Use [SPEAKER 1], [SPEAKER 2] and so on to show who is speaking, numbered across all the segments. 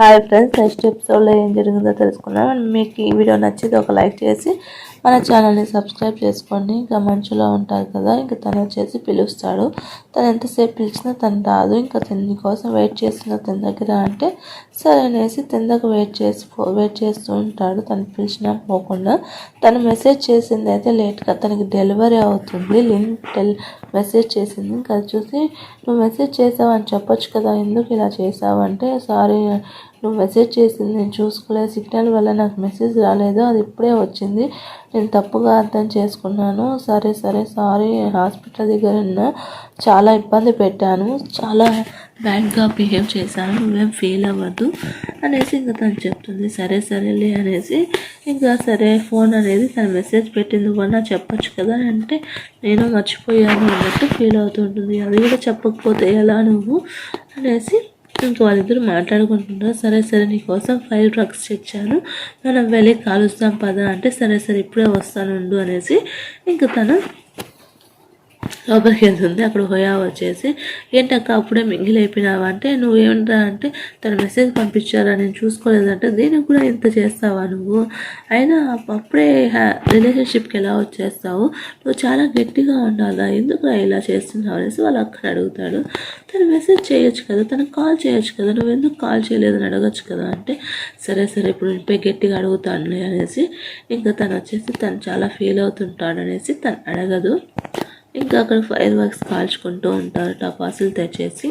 [SPEAKER 1] Hi friends, next ఎపిసోడ్లో ఏం జరిగిందో తెలుసుకుందాం. మీకు ఈ వీడియో నచ్చితే ఒక లైక్ చేసి మన ఛానల్ని సబ్స్క్రైబ్ చేసుకోండి. ఇంకా మంచులో ఉంటారు కదా, ఇంకా తను వచ్చేసి పిలుస్తాడు. తను ఎంతసేపు పిలిచినా తను రాదు. ఇంకా తన కోసం వెయిట్ చేస్తున్న తన దగ్గర అంటే సరే అనేసి తన వెయిట్ చేస్తూ ఉంటాడు. తను పిలిచినా పోకుండా. తను మెసేజ్ చేసింది అయితే లేట్గా తనకి డెలివరీ అవుతుంది. మెసేజ్ చేసింది. ఇంకా చూసి నువ్వు మెసేజ్ చేసావు అని చెప్పొచ్చు కదా, ఎందుకు ఇలా చేసావు అంటే సారీ నువ్వు మెసేజ్ చేసింది నేను చూసుకోలేదు, సిగ్నల్ వల్ల నాకు మెసేజ్ రాలేదు, అది ఇప్పుడే వచ్చింది, నేను తప్పుగా అర్థం చేసుకున్నాను, సరే సారీ, హాస్పిటల్ దగ్గర ఉన్న చాలా ఇబ్బంది పెట్టాను, చాలా బ్యాడ్గా బిహేవ్ చేశాను, నువ్వేం ఫీల్ అవ్వద్దు అనేసి ఇంకా తను చెప్తుంది. సరేలే అనేసి ఇంకా సరే ఫోన్ అనేది తను మెసేజ్ పెట్టింది కూడా చెప్పొచ్చు కదా అంటే నేను మర్చిపోయాను అన్నట్టు ఫీల్ అవుతుంటుంది. అది కూడా చెప్పకపోతే ఎలా నువ్వు అనేసి ఇంకా వాళ్ళిద్దరు మాట్లాడుకుంటున్నారు. సరే నీకోసం 5 డ్రగ్స్ తెచ్చాను, మనం వెళ్ళి కాలుస్తాం పదా అంటే సరే ఇప్పుడే వస్తాను ఉండు అనేసి ఇంకా తను లోపలికి వెళ్తుంది. అక్కడ హోయా వచ్చేసి ఏంటక్క అప్పుడే మింగిల్ అయిపోయినావా అంటే నువ్వేంటా అంటే తను మెసేజ్ పంపించారా నేను చూసుకోలేదంటే దీనికి కూడా ఇంత చేస్తావా నువ్వు, అయినా అప్పుడే రిలేషన్షిప్కి ఎలా వచ్చేస్తావు, నువ్వు చాలా గట్టిగా ఉండాలా, ఎందుకు ఇలా చేస్తున్నావు అనేసి వాళ్ళు అక్కడ అడుగుతాడు. తను మెసేజ్ చేయొచ్చు కదా, తనకు కాల్ చేయొచ్చు కదా, నువ్వు ఎందుకు కాల్ చేయలేదని అడగచ్చు కదా అంటే సరే ఇప్పుడు నేను గట్టిగా అడుగుతానులే అనేసి ఇంకా తను వచ్చేసి తను చాలా ఫీల్ అవుతుంటాడు అనేసి తను అడగదు. ఇంకా అక్కడ ఫైర్ వర్క్స్ కాల్చుకుంటూ ఉంటారు, టపాసులు తెచ్చేసి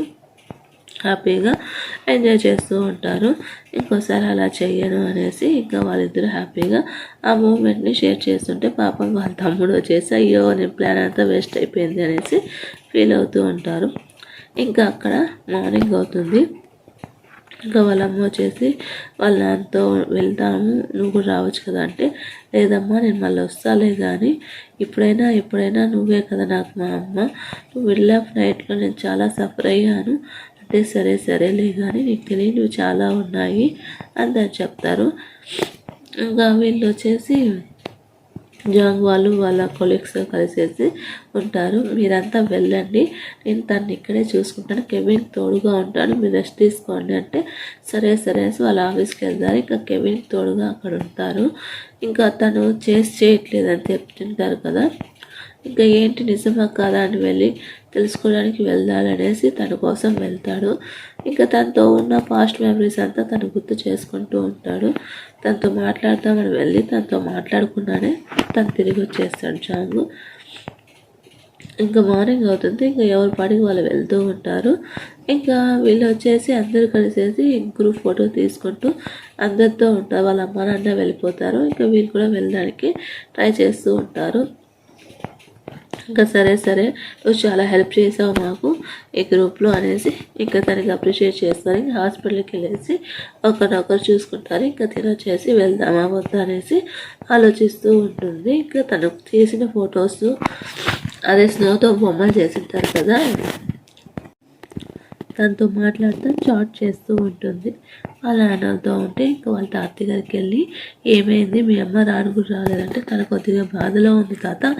[SPEAKER 1] హ్యాపీగా ఎంజాయ్ చేస్తూ ఉంటారు. ఇంకోసారి అలా చెయ్యను అనేసి ఇంకా వాళ్ళిద్దరూ హ్యాపీగా ఆ మూమెంట్ని షేర్ చేస్తుంటే పాపం వాళ్ళ తమ్ముడు వచ్చేసి అయ్యో నేను ప్లాన్ అంతా వేస్ట్ అయిపోయింది అనేసి ఫీల్ అవుతూ ఉంటారు. ఇంకా అక్కడ మార్నింగ్ అవుతుంది. ఇంకా వాళ్ళ అమ్మ వచ్చేసి వాళ్ళ నాన్నతో వెళ్తాము నువ్వు కూడా రావచ్చు కదా అంటే లేదమ్మా నేను మళ్ళీ వస్తాలే కానీ ఎప్పుడైనా నువ్వే కదా నాకు మా అమ్మ, నువ్వు వెళ్ళా ఫ్లైట్లో నేను చాలా సఫర్ అయ్యాను అంటే సరేలే కానీ నీకు తెలియనివి చాలా ఉన్నాయి అని చెప్తారు. ఇంకా వీళ్ళు వచ్చేసి జాంగ్ వాళ్ళు వాళ్ళ కొలీగ్స్ కలిసేసి ఉంటారు. మీరంతా వెళ్ళండి, నేను తను ఇక్కడే చూసుకుంటాను, కెవిన్ తోడుగా ఉంటాను, మీరు రెస్ట్ తీసుకోండి అంటే సరే వాళ్ళ ఆఫీస్కి వెళ్తారు. ఇంకా కెవిన్ తోడుగా అక్కడ ఉంటారు. ఇంకా తను చేయట్లేదని చెప్తుంటారు కదా, ఇంకా ఏంటి నిజమా కాదా అని వెళ్ళి తెలుసుకోవడానికి వెళ్దాలనేసి తన కోసం వెళ్తాడు. ఇంకా తనతో ఉన్న పాస్ట్ మెమరీస్ అంతా తను గుర్తు చేసుకుంటూ ఉంటాడు. తనతో మాట్లాడతామని వెళ్ళి తనతో మాట్లాడుకున్నానే తను తిరిగి వచ్చేస్తాడు జాంగు. ఇంకా మార్నింగ్ అవుతుంది. ఇంకా ఎవరి పాటికి వాళ్ళు వెళ్తూ ఉంటారు. ఇంకా వీళ్ళు వచ్చేసి అందరూ కలిసేసి గ్రూప్ ఫోటో తీసుకుంటూ అందరితో ఉంటారు. వాళ్ళ అమ్మ నాన్న వెళ్ళిపోతారు. ఇంకా వీళ్ళు కూడా వెళ్ళడానికి ట్రై చేస్తూ ఉంటారు. ఇంకా సరే నువ్వు చాలా హెల్ప్ చేసావు మాకు ఈ గ్రూప్లో అనేసి ఇంకా తనకి అప్రిషియేట్ చేస్తారు. ఇంకా హాస్పిటల్కి వెళ్ళేసి ఒకరినొకరు చూసుకుంటారు. ఇంకా తినొచ్చేసి వెళ్దామా వద్దా అనేసి ఆలోచిస్తూ ఉంటుంది. ఇంకా తను చేసిన ఫొటోస్ అదే స్నోతో బొమ్మలు చేసింటారు కదా, తనతో మాట్లాడుతూ చాట్ చేస్తూ ఉంటుంది. వాళ్ళ నాన్నతో ఉంటే ఇంకా వాళ్ళ తాతయ్య గారికి వెళ్ళి ఏమైంది మీ అమ్మ రాలేదంటే తను కొద్దిగా బాధలో ఉంది తాత,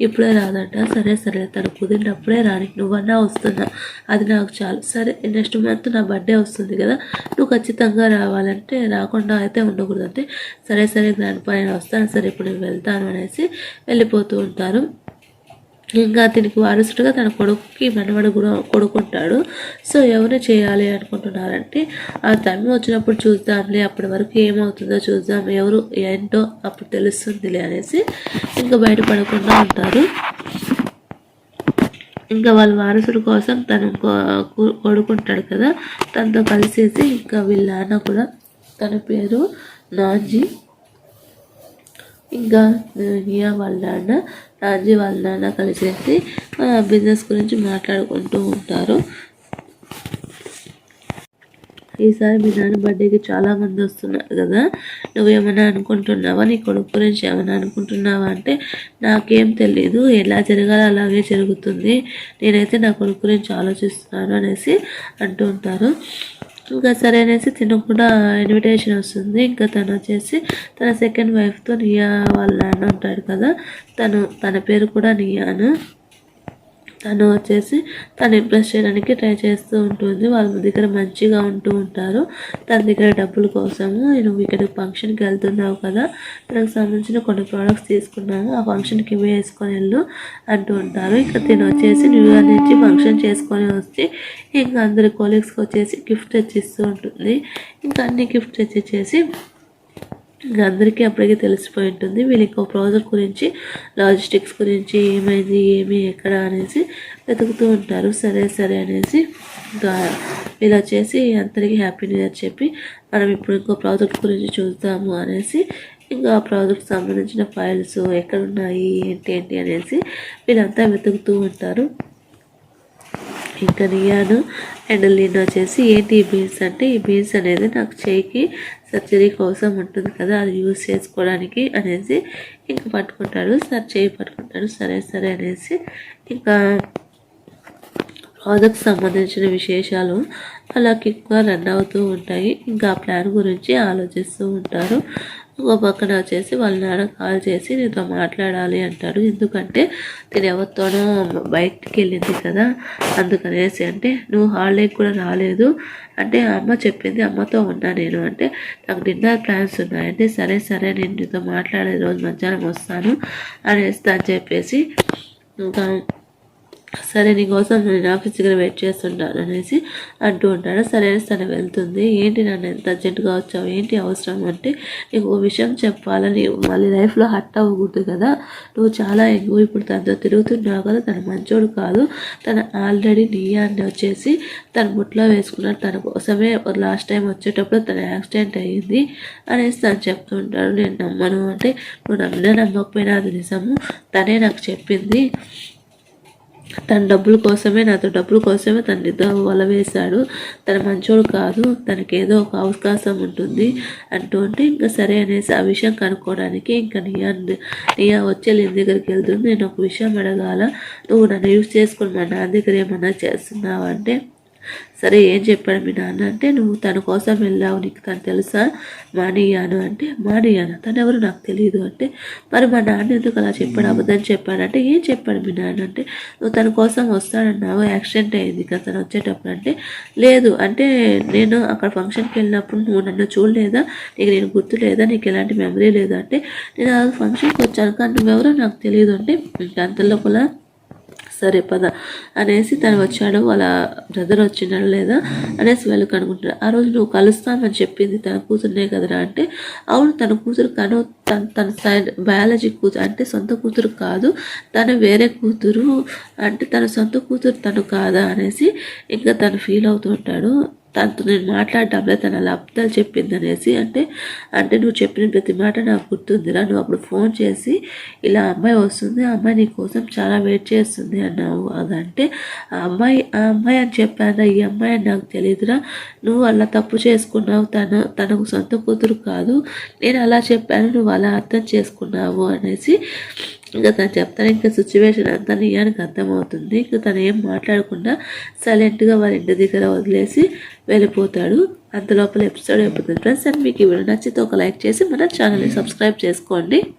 [SPEAKER 1] ఇప్పుడే రాదంట, సరే తను కుదిరినప్పుడే రానికి నువ్వన్నా వస్తున్నా అది నాకు చాలు, సరే నెక్స్ట్ మంత్ నా బర్త్డే వస్తుంది కదా నువ్వు ఖచ్చితంగా రావాలంటే రాకుండా అయితే ఉండకూడదంటే సరే గ్రాండ్ పా నేను వస్తాను, సరే ఇప్పుడు నేను వెళ్తాను అనేసి వెళ్ళిపోతూ ఉంటారు. ఇంకా దీనికి వారసుడుగా తన కొడుకుకి మనవడు కూడా కొడుకుంటాడు. సో ఎవరు చేయాలి అనుకుంటున్నారంటే ఆ తమ్మి వచ్చినప్పుడు చూద్దాంలే, అప్పటి వరకు ఏమవుతుందో చూద్దాం, ఎవరు ఏంటో అప్పుడు తెలుస్తుందిలే అనేసి ఇంకా బయటపడకుండా ఉంటారు. ఇంకా వాళ్ళ వారసుడు కోసం తను కొడుకుంటాడు కదా, తనతో కలిసేసి ఇంకా వీళ్ళ నాన్న కూడా, తన పేరు నాజీ, ఇంకా నియా వాళ్ళ నాన్న రాజీ వాళ్ళ నాన్న కలిసేసి బిజినెస్ గురించి మాట్లాడుకుంటూ ఉంటారు. ఈసారి మీ నాన్న బర్త్డేకి చాలామంది వస్తున్నారు కదా, నువ్వేమైనా అనుకుంటున్నావా, నీ కొడుకు గురించి ఏమైనా అనుకుంటున్నావా అంటే నాకేం తెలీదు, ఎలా జరగాలో అలాగే జరుగుతుంది, నేనైతే నా కొడుకు గురించి ఆలోచిస్తున్నాను అనేసి అంటూ ఉంటారు. ఇంకా సరే అనేసి తిను కూడా ఇన్విటేషన్ వస్తుంది. ఇంకా తను వచ్చేసి తన సెకండ్ వైఫ్తో నియా వాళ్ళ నాన్న ఉంటాడు కదా, తన పేరు కూడా నియాను, తను వచ్చేసి తను ఇంప్రెస్ చేయడానికి ట్రై చేస్తూ ఉంటుంది. వాళ్ళ దగ్గర మంచిగా ఉంటూ ఉంటారు. తన దగ్గర డబ్బుల కోసము నువ్వు ఇక్కడ ఫంక్షన్కి వెళ్తున్నావు కదా, తనకు సంబంధించిన కొన్ని ప్రోడక్ట్స్ తీసుకున్నాను, ఆ ఫంక్షన్కి ఇవి వేసుకొని వెళ్ళు అంటూ ఉంటారు. ఇక తిను వచ్చేసి న్యూయార్ నుంచి ఫంక్షన్ చేసుకొని వచ్చి ఇంకా అందరి కొలీగ్స్కి వచ్చేసి గిఫ్ట్ తెచ్చిస్తూ ఉంటుంది. ఇంకా అన్ని గిఫ్ట్ తెచ్చిచ్చేసి ఇంకా అందరికీ అప్పటికే తెలిసిపోయి ఉంటుంది. వీళ్ళు ఇంకో ప్రాజెక్ట్ గురించి, లాజిస్టిక్స్ గురించి ఏమైంది, ఏమి, ఎక్కడ అనేసి వెతుకుతూ ఉంటారు. సరే సరే అనేసి ఇంకా వీళ్ళు వచ్చేసి అందరికీ హ్యాపీ న్యూ ఇయర్ చెప్పి మనం ఇప్పుడు ఇంకో ప్రాజెక్ట్ గురించి చూద్దాము అనేసి ఇంకా ఆ ప్రాజెక్ట్ సంబంధించిన ఫైల్స్ ఎక్కడున్నాయి ఏంటి అనేసి వీళ్ళంతా వెతుకుతూ ఉంటారు. ఇంకా నియాను అండ్ లీన్ వచ్చేసి ఏంటి ఈ బీన్స్ అంటే, ఈ బీన్స్ అనేది నాకు చేయికి సర్జరీ కోసం ఉంటుంది కదా, అది యూజ్ చేసుకోవడానికి అనేసి ఇంకా పట్టుకుంటాడు. చేయి పట్టుకుంటాడు. సరే సరే అనేసి ఇంకా ప్రాజెక్ట్ సంబంధించిన విశేషాలు అలా కిక్గా రన్ అవుతూ ఉంటాయి. ఇంకా ఆ ప్లాన్ గురించి ఆలోచిస్తూ ఉంటారు. ఇంకో పక్కన వచ్చేసి వాళ్ళ నాన్న కాల్ చేసి నీతో మాట్లాడాలి అంటాడు. ఎందుకంటే నేను ఎవరితోనో బయటికి వెళ్ళింది కదా అందుకనేసి. అంటే నువ్వు హాలిడేకి కూడా రాలేదు అంటే అమ్మ చెప్పింది, అమ్మతో ఉన్నా నేను అంటే నాకు డిన్నర్ ప్లాన్స్ ఉన్నాయంటే సరే సరే నేను నీతో మాట్లాడే రోజు మధ్యాహ్నం వస్తాను అనేసి అని చెప్పేసి ఇంకా సరే నీకోసం నేను ఆఫీస్ దగ్గర వెయిట్ చేస్తుంటాను అనేసి అంటూ ఉంటాడు. సరే తను వెళ్తుంది. ఏంటి నన్ను ఎంత అర్జెంటుగా వచ్చావు, ఏంటి అవసరం అంటే నీకు ఓ విషయం చెప్పాలని, మళ్ళీ లైఫ్లో హట్ అవ్వకూడదు కదా, నువ్వు చాలా ఎక్కువ ఇప్పుడు తనతో తిరుగుతున్నావు కదా, తను మంచోడు కాదు, తను ఆల్రెడీ నియాన్ని వచ్చేసి తన ముట్లో వేసుకున్నాడు, తన కోసమే లాస్ట్ టైం వచ్చేటప్పుడు తన యాక్సిడెంట్ అయ్యింది అనేసి తను చెప్తుంటాడు. నేను నమ్మను అంటే నువ్వు నమ్మినా నమ్మకపోయినా అది నిజము, తనే నాకు చెప్పింది, తన డబ్బుల కోసమే తన వల వేశాడు, తన మంచోడు కాదు, తనకేదో ఒక అవకాశం ఉంటుంది అంటూ ఉంటే ఇంకా సరే అనేసి ఆ విషయం కనుక్కోవడానికి ఇంకా నియా వచ్చే లిన్ దగ్గరికి వెళ్తుంది. నేను ఒక విషయం అడగాల, నువ్వు నన్ను యూజ్ చేసుకుని మా నాన్న దగ్గర ఏమన్నా చేస్తున్నావా అంటే సరే ఏం చెప్పాడు మీ నాన్న అంటే నువ్వు తన కోసం వెళ్ళావు, నీకు తను తెలుసా మానియాను అంటే మానియాను తను ఎవరు నాకు తెలియదు అంటే మరి మా నాన్న ఎందుకు అలా చెప్పాడు, అబద్ధం చెప్పాడంటే ఏం చెప్పాడు మీ నాన్న అంటే నువ్వు తన కోసం వస్తానన్నావు, యాక్సిడెంట్ అయింది కదా తను వచ్చేటప్పుడు అంటే లేదు అంటే నేను అక్కడ ఫంక్షన్కి వెళ్ళినప్పుడు నువ్వు నన్ను చూడలేదా, నీకు నేను గుర్తు లేదా, నీకు ఎలాంటి మెమరీ లేదా అంటే నేను ఆ ఫంక్షన్కి వచ్చాను కానీ నువ్వెవరో నాకు తెలియదు అంటే ఇంకా అంతలోపల సరే పద అనేసి తను వచ్చాడు, వాళ్ళ బ్రదర్ వచ్చినాడు లేదా అనేసి వెళ్ళి కనుక్కుంటాడు. ఆ రోజు నువ్వు కలుస్తామని చెప్పింది తన కూతురునే కదరా అంటే అవును తన కూతురు కాను, తన సైడ్ బయాలజీ కూతురు అంటే సొంత కూతురు కాదు, తను వేరే కూతురు అంటే తన సొంత కూతురు తను కాదా అనేసి ఇంకా తను ఫీల్ అవుతుంటాడు. తనతో నేను మాట్లాడటంలో తన అలా అబద్ధాలు చెప్పింది అనేసి అంటే నువ్వు చెప్పిన ప్రతి మాట నాకు గుర్తుందిరా, నువ్వు అప్పుడు ఫోన్ చేసి ఇలా అమ్మాయి వస్తుంది, ఆ అమ్మాయి నీ కోసం చాలా వెయిట్ చేస్తుంది అన్నావు, అదంటే ఆ అమ్మాయి అని చెప్పాను, ఈ అమ్మాయి అని నాకు తెలియదురా, నువ్వు అలా తప్పు చేసుకున్నావు, తనకు సొంత కూతురు కాదు, నేను అలా చెప్పాను నువ్వు అలా అర్థం చేసుకున్నావు అనేసి ఇంకా తను చెప్తాను. ఇంకా సిచ్యువేషన్ అంతా నియానికి అర్థమవుతుంది. ఇంకా తను ఏం మాట్లాడకుండా సైలెంట్గా వాళ్ళ ఇంటి దగ్గర వదిలేసి వెళ్ళిపోతాడు. అంతలోపల ఎపిసోడ్ అయిపోతుంది ఫ్రెండ్స్. అండ్ మీకు ఈ వీడియో నచ్చితే ఒక లైక్ చేసి మన ఛానల్ని సబ్స్క్రైబ్ చేసుకోండి.